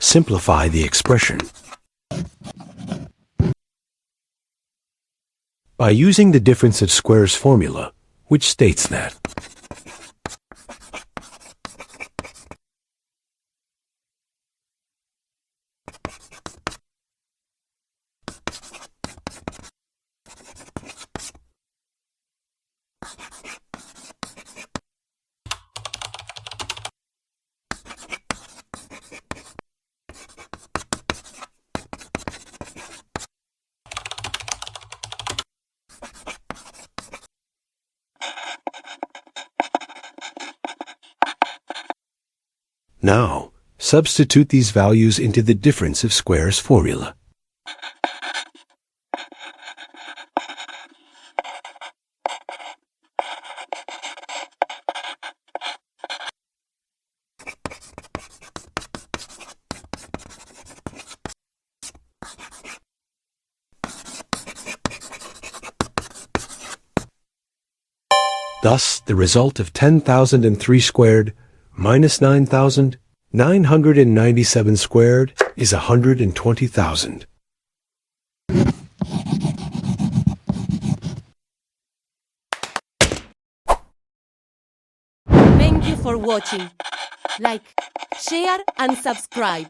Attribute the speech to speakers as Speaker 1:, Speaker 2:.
Speaker 1: simplify the expression. By using the difference of squares formula, which states that Now, substitute these values into the difference of squares formula. Thus, the result of 10,003 squared minus 9,997 squared is 120,000.
Speaker 2: Thank you for watching. Like, share and subscribe.